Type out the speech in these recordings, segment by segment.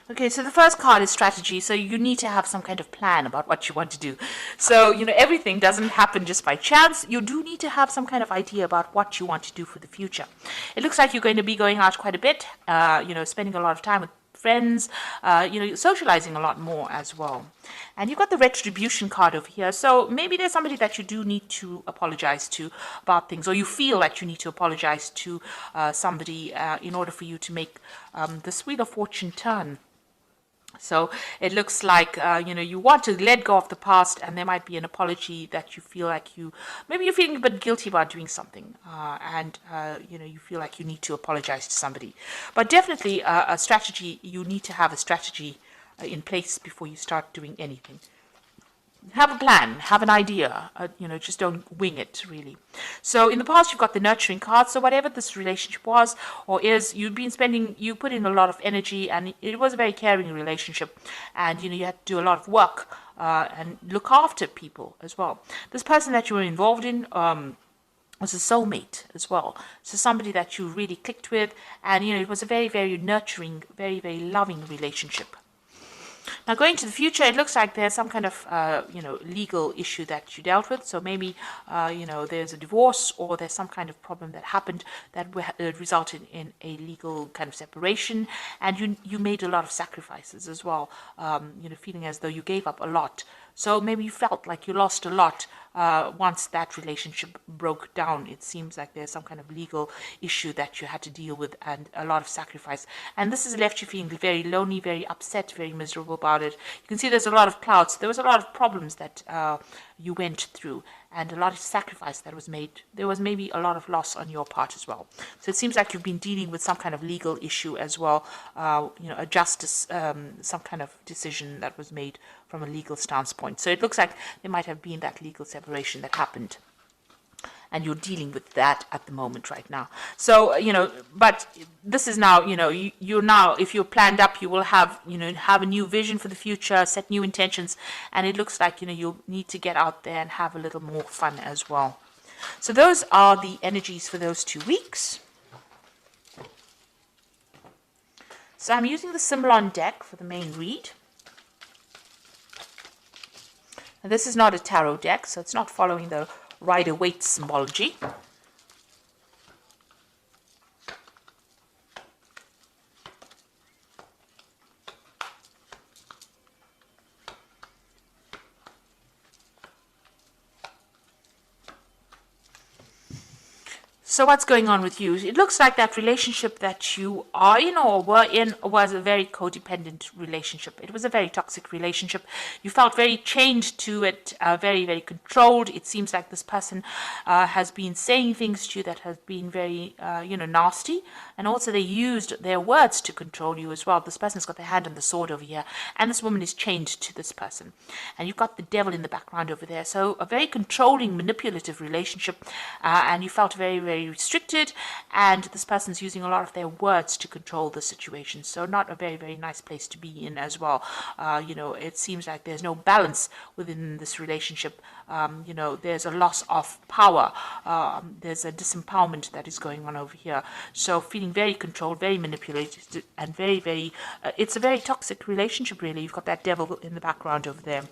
Okay, so the first card is strategy. So you need to have some kind of plan about what you want to do. So, everything doesn't happen just by chance. You do need to have some kind of idea about what you want to do for the future. It looks like you're going to be going out quite a bit, spending a lot of time with friends, socializing a lot more as well. And you've got the retribution card over here. So maybe there's somebody that you do need to apologize to about things, or you feel that you need to apologize to somebody in order for you to make this Wheel of Fortune turn. So it looks like, you want to let go of the past, and there might be an apology that you feel like maybe you're feeling a bit guilty about doing something, and you feel like you need to apologize to somebody. But definitely a strategy, you need to have a strategy in place before you start doing anything. Have a plan, have an idea, just don't wing it, really. So in the past, you've got the nurturing card. So whatever this relationship was or is, you put in a lot of energy, and it was a very caring relationship. And, you had to do a lot of work and look after people as well. This person that you were involved in was a soulmate as well. So somebody that you really clicked with. And, it was a very, very nurturing, very, very loving relationship. Now, going to the future, it looks like there's some kind of, legal issue that you dealt with. So maybe, there's a divorce, or there's some kind of problem that happened that resulted in a legal kind of separation. And you made a lot of sacrifices as well, feeling as though you gave up a lot. So maybe you felt like you lost a lot once that relationship broke down. It seems like there's some kind of legal issue that you had to deal with, and a lot of sacrifice. And this has left you feeling very lonely, very upset, very miserable about it. You can see there's a lot of clouds. There was a lot of problems that you went through, and a lot of sacrifice that was made. There was maybe a lot of loss on your part as well. So it seems like you've been dealing with some kind of legal issue as well, a justice, some kind of decision that was made from a legal standpoint. So it looks like there might have been that legal separation that happened, and you're dealing with that at the moment right now. So, but this is now, you're now, if you're planned up, you will have, have a new vision for the future, set new intentions, and it looks like, you'll need to get out there and have a little more fun as well. So those are the energies for those 2 weeks. So I'm using the symbol on deck for the main read. And this is not a tarot deck, so it's not following the Rider-Waite symbology. So what's going on with you? It looks like that relationship that you are in or were in was a very codependent relationship. It was a very toxic relationship. You felt very chained to it, very, very controlled. It seems like this person has been saying things to you that have been very, nasty. And also they used their words to control you as well. This person's got their hand on the sword over here. And this woman is chained to this person. And you've got the devil in the background over there. So a very controlling, manipulative relationship. And you felt very, very restricted, and this person's using a lot of their words to control the situation. So not a very, very nice place to be in as well. It seems like there's no balance within this relationship. There's a loss of power. There's a disempowerment that is going on over here. So feeling very controlled, very manipulated, and very, very, it's a very toxic relationship, really. You've got that devil in the background over there.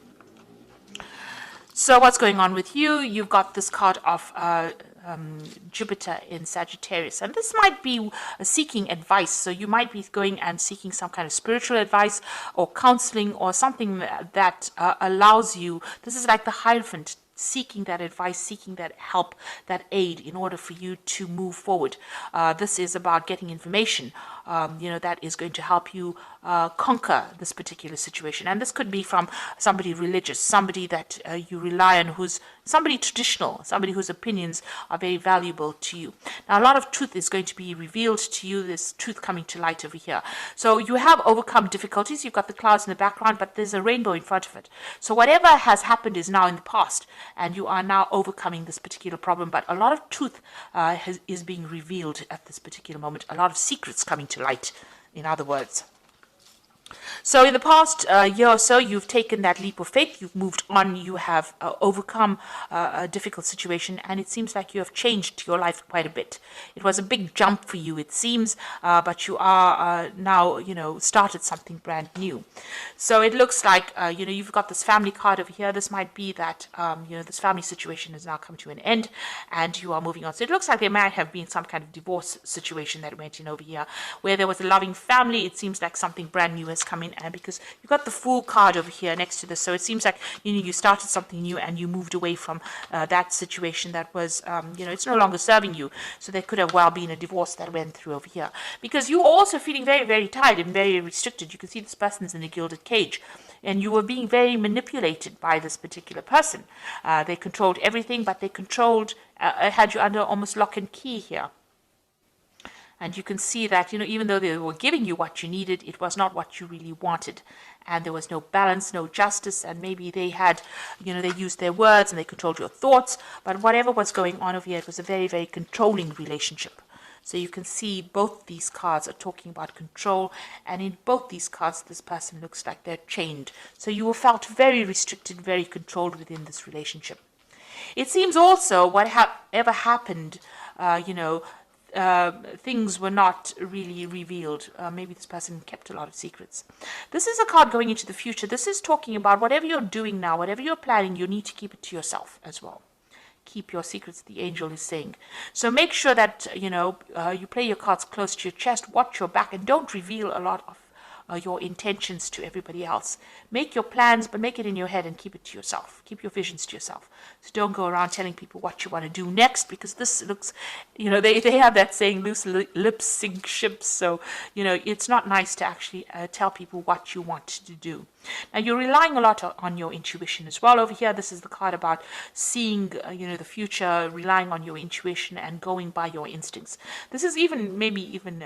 So what's going on with you? You've got this card of Jupiter in Sagittarius, and this might be seeking advice. So you might be going and seeking some kind of spiritual advice or counseling or something that allows you. This is like the Hierophant, seeking that advice, seeking that help, that aid in order for you to move forward. This is about getting information, that is going to help you conquer this particular situation. And this could be from somebody religious, somebody that you rely on, who's somebody traditional, somebody whose opinions are very valuable to you. Now, a lot of truth is going to be revealed to you, this truth coming to light over here. So you have overcome difficulties. You've got the clouds in the background, but there's a rainbow in front of it. So whatever has happened is now in the past, and you are now overcoming this particular problem. But a lot of truth is being revealed at this particular moment. A lot of secrets coming to light, in other words. So in the past year or so, you've taken that leap of faith, you've moved on, you have overcome a difficult situation, and it seems like you have changed your life quite a bit. It was a big jump for you, it seems, but you are now, started something brand new. So it looks like, you've got this family card over here. This might be that, this family situation has now come to an end and you are moving on. So it looks like there might have been some kind of divorce situation that went in over here where there was a loving family. It seems like something brand new has come in, and because you got the Fool card over here next to this, so it seems like you started something new and you moved away from that situation that was it's no longer serving you. So there could have well been a divorce that went through over here, because you were also feeling very, very tired and very restricted. You can see this person's in a gilded cage, and you were being very manipulated by this particular person. They controlled everything, but they had you under almost lock and key here. And you can see that, even though they were giving you what you needed, it was not what you really wanted. And there was no balance, no justice, and maybe they had, they used their words and they controlled your thoughts. But whatever was going on over here, it was a very, very controlling relationship. So you can see both these cards are talking about control, and in both these cards, this person looks like they're chained. So you felt very restricted, very controlled within this relationship. It seems also whatever happened, things were not really revealed. Maybe this person kept a lot of secrets. This is a card going into the future. This is talking about whatever you're doing now, whatever you're planning, you need to keep it to yourself as well. Keep your secrets, the angel is saying. So make sure that, you play your cards close to your chest, watch your back, and don't reveal a lot of your intentions to everybody else. Make your plans, but make it in your head and keep it to yourself. Keep your visions to yourself. So don't go around telling people what you want to do next, because this looks, they have that saying, loose lips sink ships. So, it's not nice to actually tell people what you want to do. Now, you're relying a lot on your intuition as well. Over here, this is the card about seeing, the future, relying on your intuition and going by your instincts. This is maybe even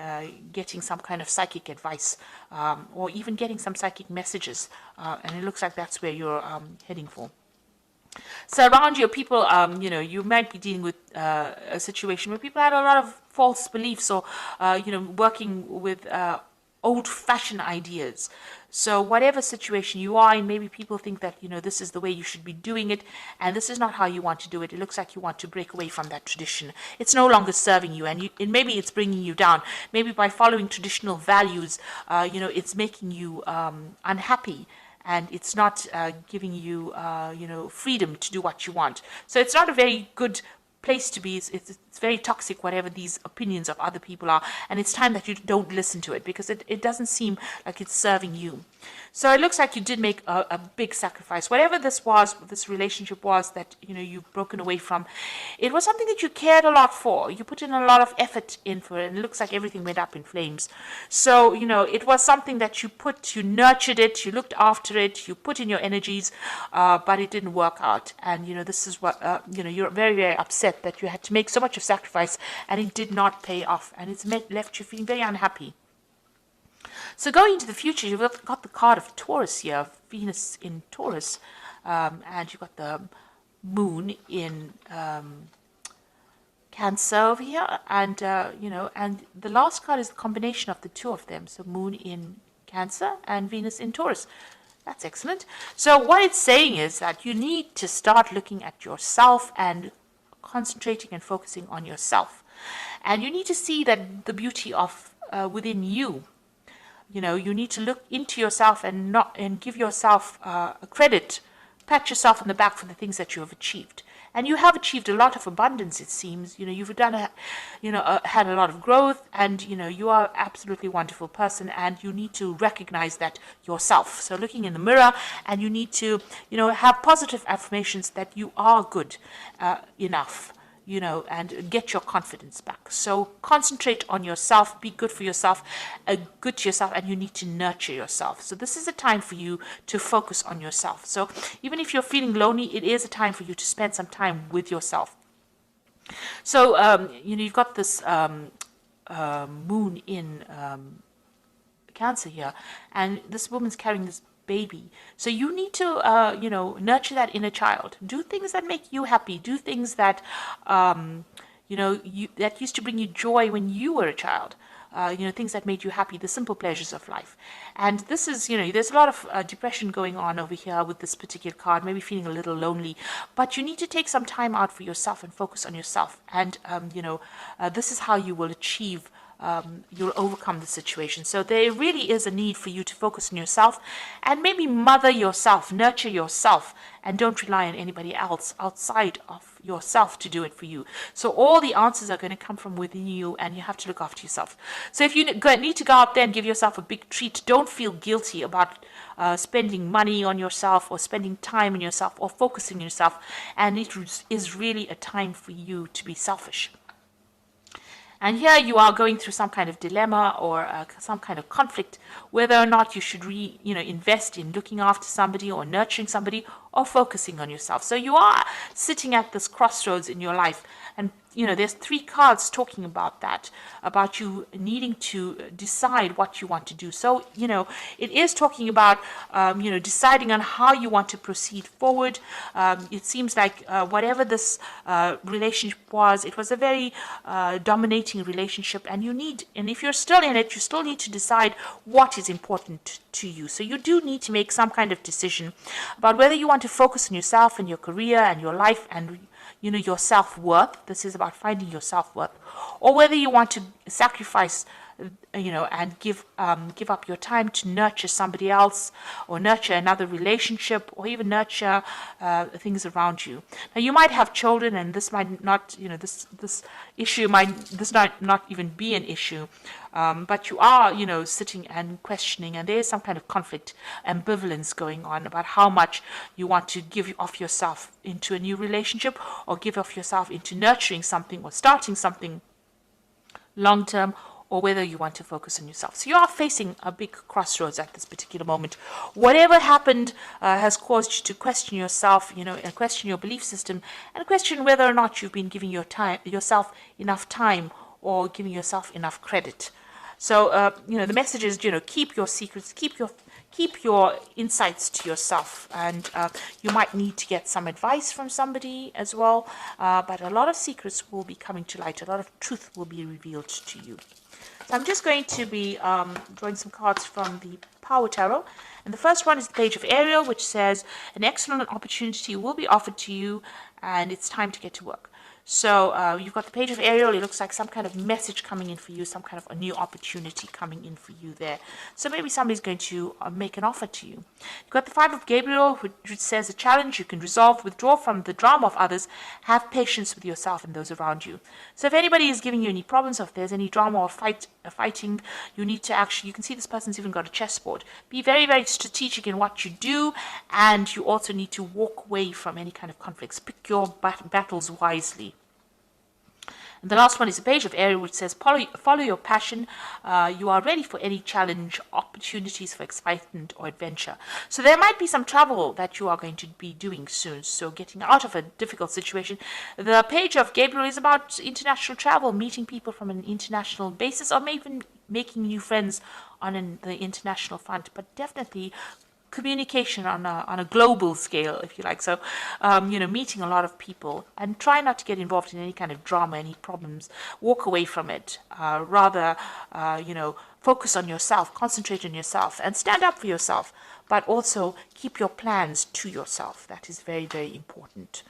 getting some kind of psychic advice, or even getting some psychic messages. And it looks like that's where you're heading for. So around you, people, you might be dealing with a situation where people had a lot of false beliefs, or, working with old-fashioned ideas. So whatever situation you are in, maybe people think that, this is the way you should be doing it, and this is not how you want to do it. It looks like you want to break away from that tradition. It's no longer serving you, and maybe it's bringing you down. Maybe by following traditional values, it's making you unhappy, and it's not giving you, freedom to do what you want. So it's not a very good place to be. It's very toxic, whatever these opinions of other people are, and it's time that you don't listen to it, because it doesn't seem like it's serving you. So it looks like you did make a big sacrifice. Whatever this relationship was that you've broken away from, it was something that you cared a lot for. You put in a lot of effort in for it, and it looks like everything went up in flames. So it was something that you nurtured it, you looked after it, you put in your energies, but it didn't work out. And this is what you're very, very upset that you had to make so much of sacrifice and it did not pay off, and it's left you feeling very unhappy. So going into the future, you've got the card of Taurus here, Venus in Taurus, and you've got the moon in Cancer over here, and and the last card is the combination of the two of them, so moon in Cancer and Venus in Taurus. That's excellent. So what it's saying is that you need to start looking at yourself and concentrating and focusing on yourself, and you need to see that the beauty of within you. You need to look into yourself and give yourself credit, pat yourself on the back for the things that you have achieved. And you have achieved a lot of abundance, it seems. You've done had a lot of growth, and you are absolutely wonderful person, and you need to recognize that yourself. So looking in the mirror, and you need to have positive affirmations that you are good enough. And get your confidence back. So concentrate on yourself, be good for yourself, good to yourself, and you need to nurture yourself. So this is a time for you to focus on yourself. So even if you're feeling lonely, it is a time for you to spend some time with yourself. So, you've got this moon in Cancer here, and this woman's carrying this baby. So you need to, nurture that inner child. Do things that make you happy. Do things that, that used to bring you joy when you were a child. things that made you happy, the simple pleasures of life. And this is, there's a lot of depression going on over here with this particular card, maybe feeling a little lonely, but you need to take some time out for yourself and focus on yourself. And, this is how you will achieve you'll overcome the situation. So there really is a need for you to focus on yourself and maybe mother yourself, nurture yourself, and don't rely on anybody else outside of yourself to do it for you. So all the answers are going to come from within you, and you have to look after yourself. So if you need to go out there and give yourself a big treat, don't feel guilty about spending money on yourself or spending time on yourself or focusing on yourself. And it is really a time for you to be selfish. And here you are going through some kind of dilemma or some kind of conflict, whether or not you should invest in looking after somebody or nurturing somebody or focusing on yourself. So you are sitting at this crossroads in your life. And, there's 3 cards talking about that, about you needing to decide what you want to do. So, it is talking about, deciding on how you want to proceed forward. It seems like whatever this relationship was, it was a very dominating relationship. And if you're still in it, you still need to decide what is important to you. So you do need to make some kind of decision about whether you want to focus on yourself and your career and your life and your self-worth. This is about finding your self-worth, or whether you want to sacrifice, and give up your time to nurture somebody else, or nurture another relationship, or even nurture things around you. Now, you might have children, and this might not, this issue might not even be an issue, but you are, sitting and questioning, and there is some kind of conflict, ambivalence going on about how much you want to give off yourself into a new relationship, or give off yourself into nurturing something or starting something long term, or whether you want to focus on yourself. So you are facing a big crossroads at this particular moment. Whatever happened has caused you to question yourself, and question your belief system, and question whether or not you've been giving yourself enough time or giving yourself enough credit. So, the message is, keep your secrets, keep your insights to yourself, and you might need to get some advice from somebody as well, but a lot of secrets will be coming to light, a lot of truth will be revealed to you. So I'm just going to be drawing some cards from the Power Tarot, and the first one is the Page of Ariel, which says, an excellent opportunity will be offered to you, and it's time to get to work. So you've got the Page of Ariel. It looks like some kind of message coming in for you, some kind of a new opportunity coming in for you there. So maybe somebody's going to make an offer to you. You've got the Five of Gabriel, which says a challenge you can resolve, withdraw from the drama of others, have patience with yourself and those around you. So if anybody is giving you any problems, or if there's any drama or fighting, you need to you can see this person's even got a chessboard. Be very, very strategic in what you do, and you also need to walk away from any kind of conflicts. Pick your battles wisely. And the last one is the Page of Ariel, which says, follow your passion. You are ready for any challenge, opportunities for excitement or adventure. So there might be some travel that you are going to be doing soon. So getting out of a difficult situation. The Page of Gabriel is about international travel, meeting people from an international basis, or maybe even making new friends on the international front. But definitely communication on a global scale, if you like. So, meeting a lot of people, and try not to get involved in any kind of drama, any problems. Walk away from it. Rather, focus on yourself, concentrate on yourself, and stand up for yourself. But also keep your plans to yourself. That is very, very important.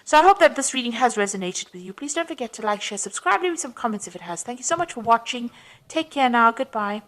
So I hope that this reading has resonated with you. Please don't forget to like, share, subscribe, leave me some comments if it has. Thank you so much for watching. Take care now. Goodbye.